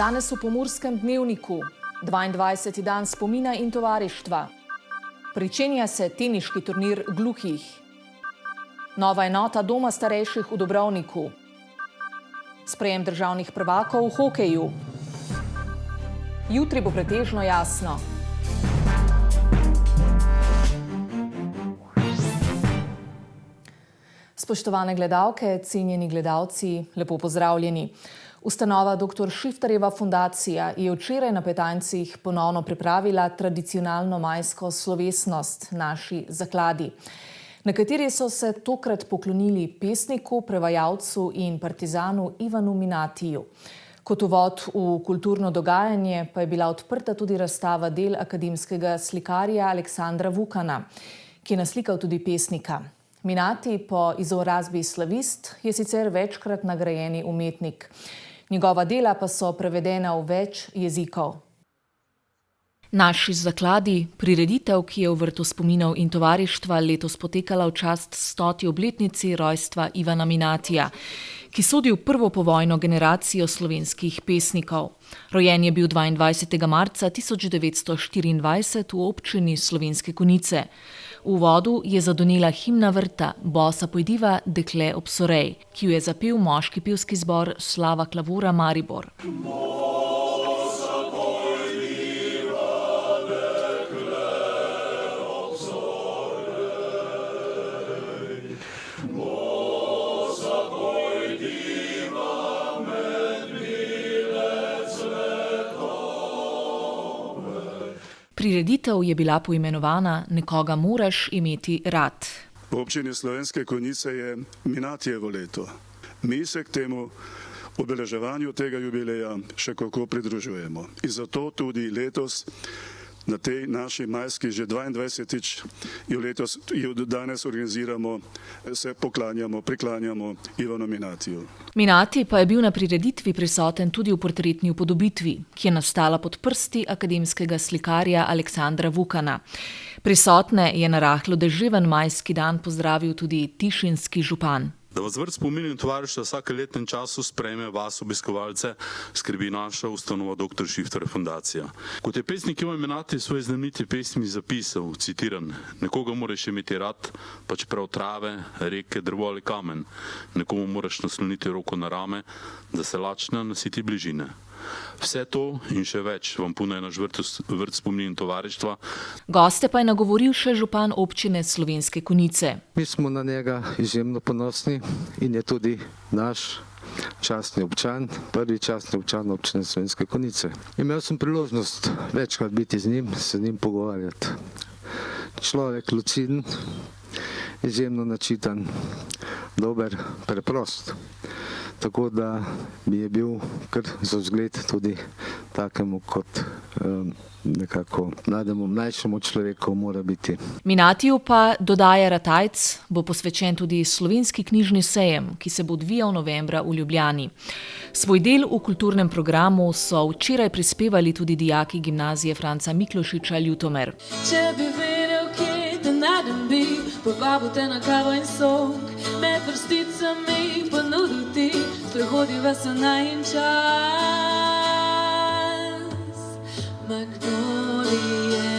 Danes v Pomurskem dnevniku, 22. dan spomina in tovarištva. Pričenja se teniški turnir gluhih. Nova enota doma starejših v Dubrovniku. Sprejem državnih prvakov v hokeju. Jutri bo pretežno jasno. Spoštovane gledalke, cenjeni gledalci, lepo pozdravljeni. Ustanova dr. Šiftarjeva fundacija je včeraj na Petancih ponovno pripravila tradicionalno majsko slovesnost naši zakladi, na kateri so se tokrat poklonili pesniku, prevajalcu in partizanu Ivanu Minatiju. Kot uvod v kulturno dogajanje pa je bila odprta tudi razstava del akademskega slikarja Aleksandra Vukana, ki je naslikal tudi pesnika. Minati po izobrazbi slavist je sicer večkrat nagrajeni umetnik. Njegova dela pa so prevedena v več jezikov. Naši zakladi, prireditev, ki je v vrtu spominov in tovarištva letos potekala v čast 100. obletnici rojstva Ivana Minatija, ki sodi v prvo povojno generacijo slovenskih pesnikov. Rojen je bil 22. marca 1924 v občini Slovenske Konjice. V uvodu je zadonela himna vrta Bosa pojdiva, dekle ob Sorej, ki jo je zapel moški pevski zbor Slava Klavora Maribor. Prireditev je bila poimenovana Nekoga moraš imeti rad. V občini Slovenske Konjice je Minatijevo leto. Mi se k temu obeleževanju tega jubileja še kako pridružujemo. In zato tudi letos na tej naši majski že 22. jo danes organiziramo, se poklanjamo, priklanjamo Ivanu Minatiju. Minati pa je bil na prireditvi prisoten tudi v portretni upodobitvi, ki je nastala pod prsti akademskega slikarja Aleksandra Vukana. Prisotne je na rahlo deževen majski dan pozdravil tudi tišinski župan. Da vas vrt spomin in tovarištva vsake letnem času sprejme vas obiskovalce, skrbi naša ustanova dr. Šiftarjeva fundacija. Kot je pesnik Ivan Minati svoje znamenite pesmi zapisal, citiran: nekoga moraš imeti rad, pa čeprav trave, reke, drvo ali kamen. Nekomu moraš nasloniti roko na rame, da se lačna nasiti bližine. Vse to in še več vam ponuja naš vrt spomin in tovarištva. Goste pa je nagovoril še župan občine Slovenske Konjice. Mi smo na njega izjemno ponosni in je tudi naš častni občan, prvi častni občan občine Slovenske Konjice. Imel sem priložnost večkrat biti z njim, se z njim pogovarjati. Človek luciden, izjemno načitan, dober, preprost. Tako da bi je bil kar za vzgled tudi takemu, kot nekako mlajšemu človeku mora biti. Minatiju pa, dodaja Ratajc, bo posvečen tudi slovenski knjižni sejem, ki se bo odvijal novembra v Ljubljani. Svoj del v kulturnem programu so včeraj prispevali tudi dijaki gimnazije Franca Miklošiča Ljutomer. Če bi vedel, kje te najdem bi, povabil te na kavo in sok, med vrsticami ponudil ti, sprehodiva se najin čas. Magnolije.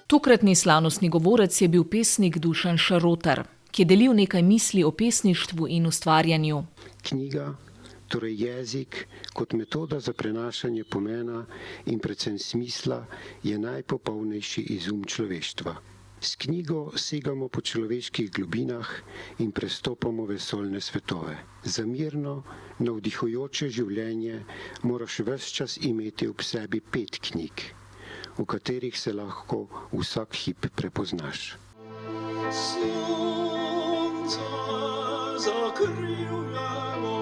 Tokratni slavnostni govorec je bil pesnik Dušan Šarotar, ki je delil nekaj misli o pesništvu in ustvarjanju. Knjiga, torej jezik, kot metoda za prenašanje pomena in predvsem smisla, je najpopolnejši izum človeštva. S knjigo segamo po človeških globinah in prestopamo vesoljne svetove. Za mirno, navdihujoče življenje moraš ves čas imeti ob sebi 5 knjig, v katerih se lahko vsak hip prepoznaš. Sonce zakrivljamo.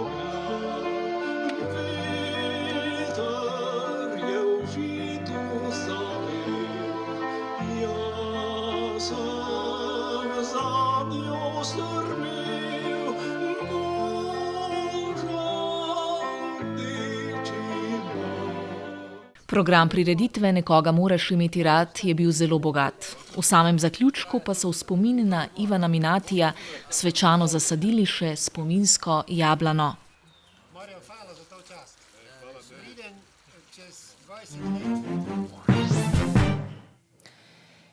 Program prireditve Nekoga moraš imeti rad je bil zelo bogat. V samem zaključku pa so v spomin na Ivana Minatija svečano zasadili še spominsko jablano.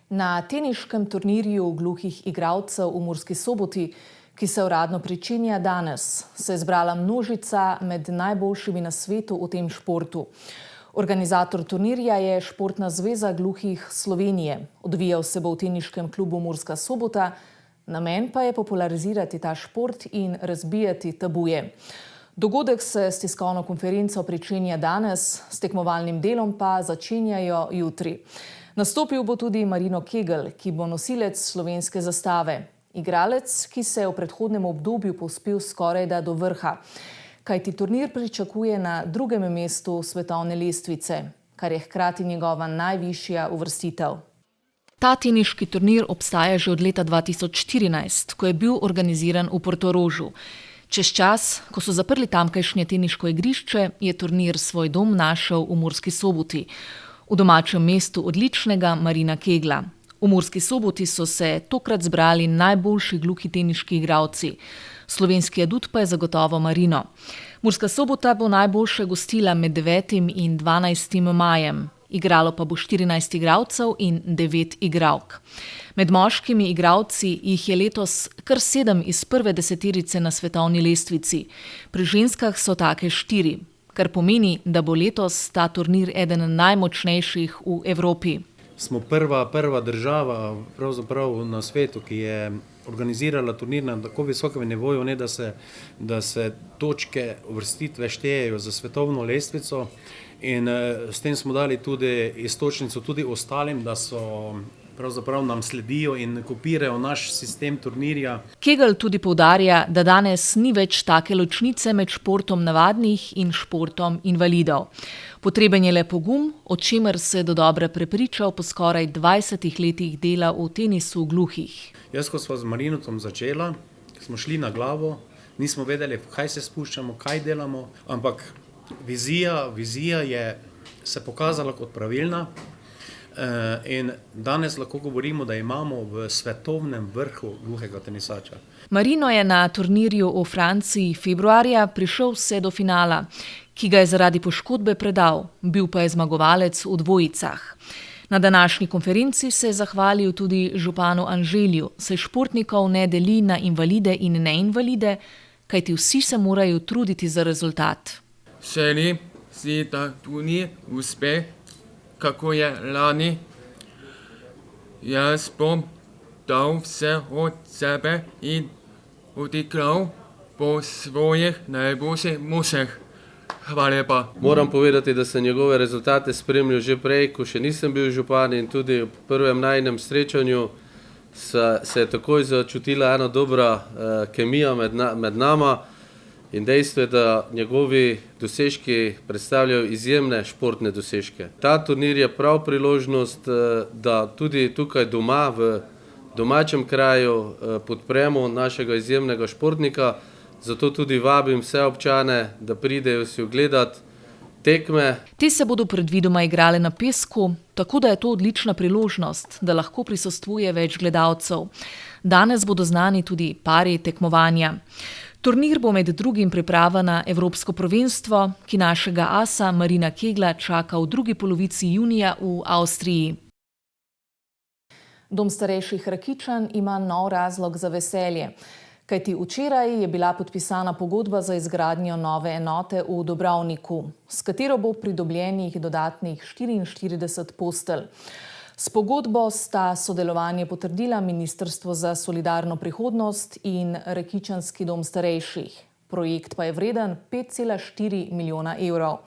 Na teniškem turnirju gluhih igralcev v Murski Soboti, ki se uradno pričenja danes, se je zbrala množica med najboljšimi na svetu v tem športu. Organizator turnirja je Športna zveza gluhih Slovenije. Odvijal se bo v teniškem klubu Murska Sobota, namen pa je popularizirati ta šport in razbijati tabuje. Dogodek se s tiskovno konferenco pričenja danes, s tekmovalnim delom pa začenjajo jutri. Nastopil bo tudi Marino Kegl, ki bo nosilec slovenske zastave. Igralec, ki se je v predhodnem obdobju povzpel skorajda do vrha. Kajti turnir pričakuje na drugem mestu svetovne lestvice, kar je hkrati njegova najvišja uvrstitev. Ta teniški turnir obstaja že od leta 2014, ko je bil organiziran v Portorožu. Čez čas, ko so zaprli tamkajšnje teniško igrišče, je turnir svoj dom našel v Murski Soboti, v domačem mestu odličnega Marina Kegla. V Murski Soboti so se tokrat zbrali najboljši gluhi teniški igralci. Slovenski adut pa je zagotovo Marino. Murska Sobota bo najboljše gostila med 9. in 12. majem. Igralo pa bo 14 igralcev in 9 igralk. Med moškimi igralci jih je letos kar 7 iz prve deseterice na svetovni lestvici. Pri ženskah so take 4. Kar pomeni, da bo letos ta turnir eden najmočnejših v Evropi. Smo prva država pravzaprav na svetu, ki je organizirala turnir na tako visokem nivoju, ne, da se točke uvrstitve štejejo za svetovno lestvico, in s tem smo dali tudi iztočnico tudi ostalim, da so pravzaprav nam sledijo in kopirajo naš sistem turnirja. Kegl tudi poudarja, da danes ni več take ločnice med športom navadnih in športom invalidov. Potreben je le pogum, o čemer se je dodobra prepričal po skoraj 20 letih dela v tenisu gluhih. Jaz, ko sva z Marinotom začela, smo šli na glavo, nismo vedeli, kaj se spuščamo, kaj delamo, ampak vizija je se pokazala kot pravilna. In danes lahko govorimo, da imamo v svetovnem vrhu gluhega tenisača. Marino je na turnirju v Franciji februarja prišel vse do finala, ki ga je zaradi poškodbe predal, bil pa je zmagovalec v dvojicah. Na današnji konferenci se je zahvalil tudi županu Anželju, saj športnikov ne deli na invalide in neinvalide, kajti vsi se morajo truditi za rezultat. Želim si, da turnir uspe, kako je lani. Jaz bom dal vse od sebe in odigral po svojih najboljših močeh. Hvala lepa. Moram povedati, da sem njegove rezultate spremljal že prej, ko še nisem bil župan, in tudi v prvem najinem srečanju se je takoj začutila ena dobra kemija med nama. In dejstvo je, da njegovi dosežki predstavljajo izjemne športne dosežke. Ta turnir je prav priložnost, da tudi tukaj doma, v domačem kraju, podpremo našega izjemnega športnika. Zato tudi vabim vse občane, da pridejo si ogledati tekme. Te se bodo predvidoma igrale na pesku, tako da je to odlična priložnost, da lahko prisostvuje več gledalcev. Danes bodo znani tudi pari tekmovanja. Turnir bo med drugim priprava na Evropsko prvenstvo, ki našega asa Marina Kegla čaka v drugi polovici junija v Avstriji. Dom starejših Rakičan ima nov razlog za veselje. Kajti včeraj je bila podpisana pogodba za izgradnjo nove enote v Dobrovniku, s katero bo pridobljenih dodatnih 44 postelj. S pogodbo sta sodelovanje potrdila Ministrstvo za solidarno prihodnost in Rakičanski dom starejših. Projekt pa je vreden 5,4 milijona evrov.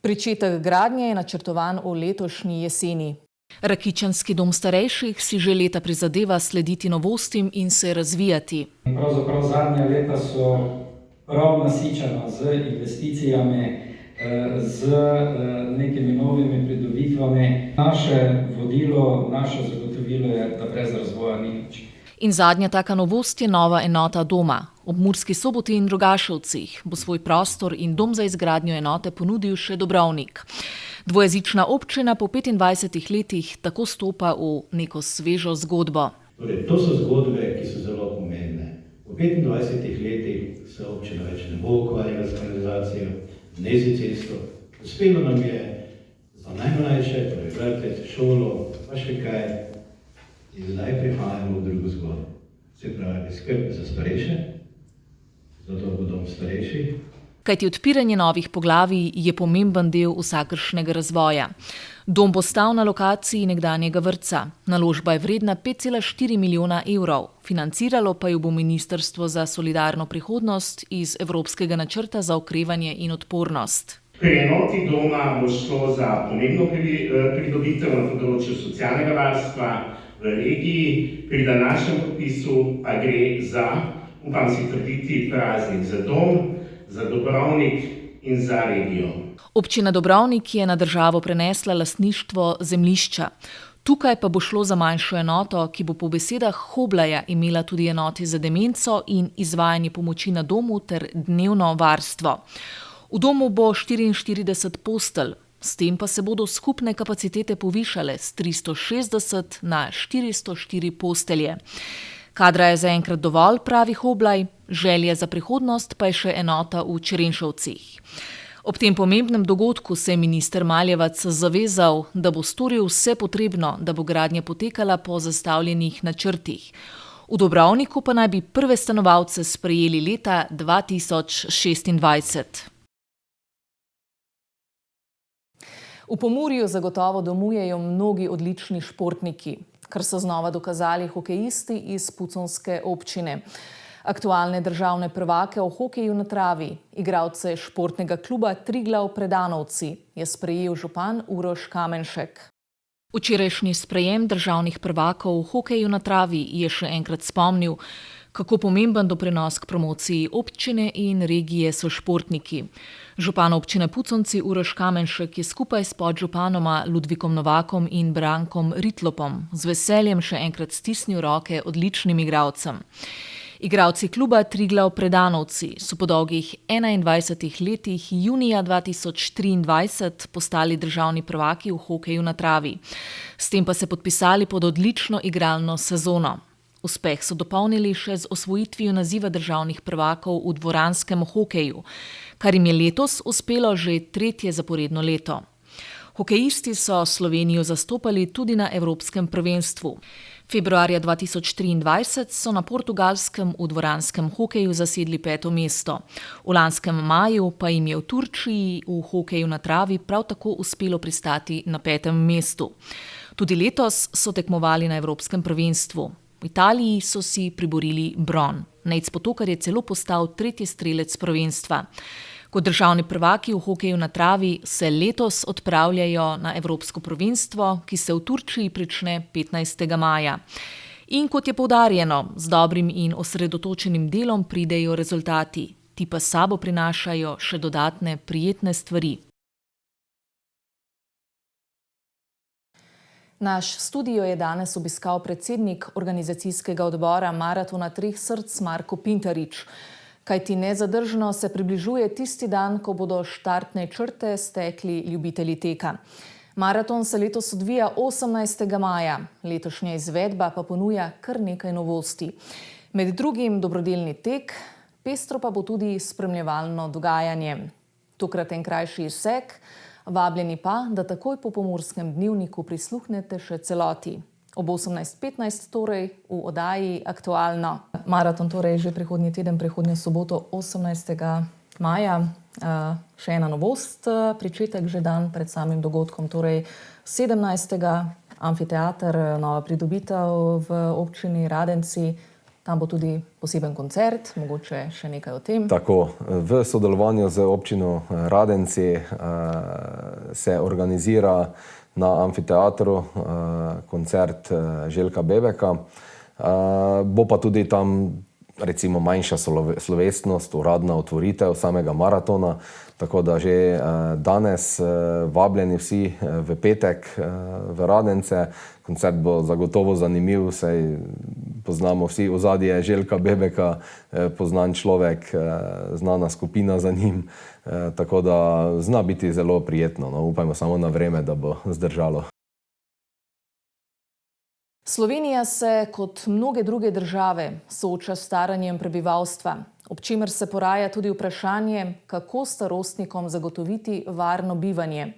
Pričetek gradnje je načrtovan v letošnji jeseni. Rakičanski dom starejših si že leta prizadeva slediti novostim in se razvijati. Pravzaprav zadnja leta so prav nasičena z investicijami, z nekimi novimi pridobitvami. Naše vodilo, naše zagotovilo je, da brez razvoja ni nič. In zadnja taka novost je nova enota doma. Ob Murski Soboti in Rogaševcih bo svoj prostor in dom za izgradnjo enote ponudil še Dobrovnik. Dvojezična občina po 25 letih tako stopa v neko svežo zgodbo. Torej, to so zgodbe, ki so zelo pomembne. V 25 letih se občina več ne bo ukvarjala s kanalizacijo, ne z cesto. Uspelo nam je za najmlajše, torej vrtec, šolo, pa še kaj. In zdaj prihajamo v drugo zgodbo. Se pravi, skrb za starejše, zato bo dom starejših. Kajti odpiranje novih poglavij je pomemben del vsakršnega razvoja. Dom bo stal na lokaciji nekdanjega vrtca. Naložba je vredna 5,4 milijona evrov. Financiralo pa jo bo Ministrstvo za solidarno prihodnost iz Evropskega načrta za okrevanje in odpornost. Pri enoti doma bo šlo za pomembno pridobitev na področju socialnega varstva v regiji, pri današnjem popisu pa gre za, upam si trditi, praznik za dom, za Dobrovnik in za regijo. Občina Dobrovnik je na državo prenesla lastništvo zemljišča. Tukaj pa bo šlo za manjšo enoto, ki bo po besedah Hoblaja imela tudi enote za demenco in izvajanje pomoči na domu ter dnevno varstvo. V domu bo 44 postelj, s tem pa se bodo skupne kapacitete povišale z 360 na 404 postelje. Kadra je zaenkrat dovolj, pravi Hoblaj, želja za prihodnost pa je še enota v Črenšovcih. Ob tem pomembnem dogodku se je minister Maljevac zavezal, da bo storil vse potrebno, da bo gradnja potekala po zastavljenih načrtih. V Dobrovniku pa naj bi prve stanovalce sprejeli leta 2026. V Pomurju zagotovo domujejo mnogi odlični športniki, kar so znova dokazali hokejisti iz puconske občine. Aktualne državne prvake v hokeju na travi, igralce športnega kluba Triglav Predanovci, je sprejel župan Uroš Kamenšek. Včerajšnji sprejem državnih prvakov v hokeju na travi je še enkrat spomnil, kako pomemben doprinos k promociji občine in regije so športniki. Župan občine Puconci Uroš Kamenšek je skupaj s podžupanoma Ludvikom Novakom in Brankom Ritlopom z veseljem še enkrat stisnil roke odličnim igralcem. Igralci kluba Triglav Predanovci so po dolgih 21 letih junija 2023 postali državni prvaki v hokeju na travi. S tem pa se podpisali pod odlično igralno sezono. Uspeh so dopolnili še z osvojitvijo naziva državnih prvakov v dvoranskem hokeju, kar jim je letos uspelo že 3. zaporedno leto. Hokejisti so Slovenijo zastopali tudi na Evropskem prvenstvu. Februarja 2023 so na Portugalskem v dvoranskem hokeju zasedli 5. mesto. V lanskem maju pa jim je v Turčiji v hokeju na travi prav tako uspelo pristati na 5. mestu. Tudi letos so tekmovali na Evropskem prvenstvu. V Italiji so si priborili bron. Nejc Potokar je celo postal 3. strelec prvenstva. Kot državni prvaki v hokeju na travi se letos odpravljajo na Evropsko prvenstvo, ki se v Turčiji prične 15. maja. In kot je poudarjeno, z dobrim in osredotočenim delom pridejo rezultati. Ti pa s sabo prinašajo še dodatne prijetne stvari. Naš studio je danes obiskal predsednik organizacijskega odbora Maratona treh src Marko Pintarič. Kajti nezadržno se približuje tisti dan, ko bodo štartne črte stekli ljubitelji teka. Maraton se letos odvija 18. maja, letošnja izvedba pa ponuja kar nekaj novosti. Med drugim dobrodelni tek, pestro pa bo tudi spremljevalno dogajanje. Tokrat en krajši izsek, vabljeni pa, da takoj po Pomurskem dnevniku prisluhnete še celoti. Ob 18:15 torej v oddaji Aktualno. Maraton torej že prihodnji teden, prihodnjo soboto 18. maja. Še ena novost, pričetek že dan pred samim dogodkom, torej 17. amfiteater, nova pridobitev v občini Radenci. Tam bo tudi poseben koncert, mogoče še nekaj o tem. Tako, v sodelovanju z občino Radenci se organizira na amfiteatru koncert Željka Bebeka. Bo pa tudi tam recimo manjša slovesnost, uradna otvoritev samega maratona, tako da že danes vabljeni vsi v petek v Radence. Koncert bo zagotovo zanimiv, saj poznamo vsi ozadje Željka Bebeka, poznan človek, znana skupina za njim, tako da zna biti zelo prijetno. No, upajmo samo na vreme, da bo zdržalo. Slovenija se, kot mnoge druge države, sooča s staranjem prebivalstva, ob čemer se poraja tudi vprašanje, kako starostnikom zagotoviti varno bivanje.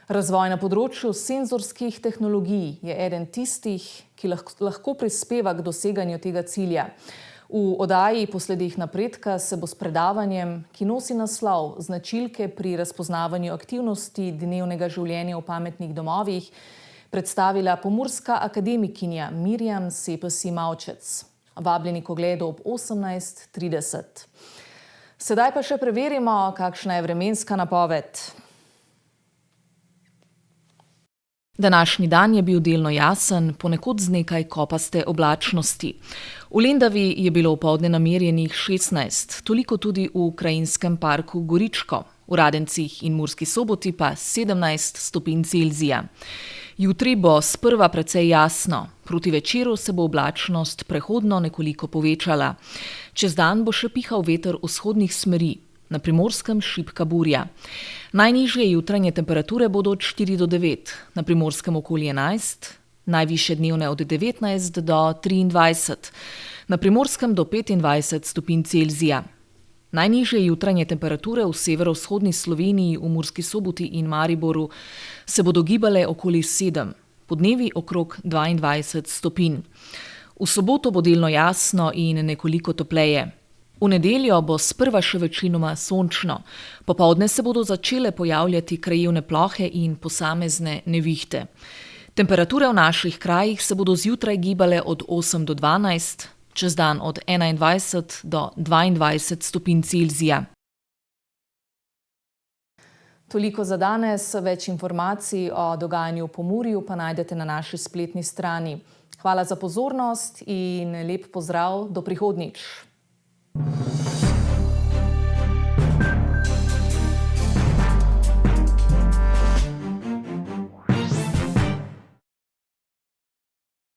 Razvoj na področju senzorskih tehnologij je eden tistih, ki lahko prispeva k doseganju tega cilja. V oddaji Posledih napredka se bo s predavanjem, ki nosi naslov Značilke pri razpoznavanju aktivnosti dnevnega življenja v pametnih domovih, predstavila pomurska akademikinja Mirjam Sepesi Maučec. Vabljeni k ogledu ob 18:30. Sedaj pa še preverimo, kakšna je vremenska napoved. Današnji dan je bil delno jasen, ponekod z nekaj kopaste oblačnosti. V Lendavi je bilo opoldne namerjenih 16, toliko tudi v krajinskem parku Goričko, v Radencih in Murski Soboti pa 17 stopinj Celzija. Jutri bo sprva precej jasno, proti večeru se bo oblačnost prehodno nekoliko povečala. Čez dan bo še pihal veter vzhodnih smeri, na Primorskem šibka burja. Najnižje jutranje temperature bodo od 4 do 9, na Primorskem okoli 11, najvišje dnevne od 19 do 23, na Primorskem do 25 stopinj Celzija. Najnižje jutranje temperature v severovzhodni Sloveniji, v Murski Soboti in Mariboru se bodo gibale okoli 7, podnevi okrog 22 stopinj. V soboto bo delno jasno in nekoliko topleje. V nedeljo bo sprva še večinoma sončno, popoldne se bodo začele pojavljati krajevne plohe in posamezne nevihte. Temperature v naših krajih se bodo zjutraj gibale od 8 do 12, čez dan od 21 do 22 stopinj Celzija. Toliko za danes, več informacij o dogajanju v Pomurju pa najdete na naši spletni strani. Hvala za pozornost in lep pozdrav do prihodnjič.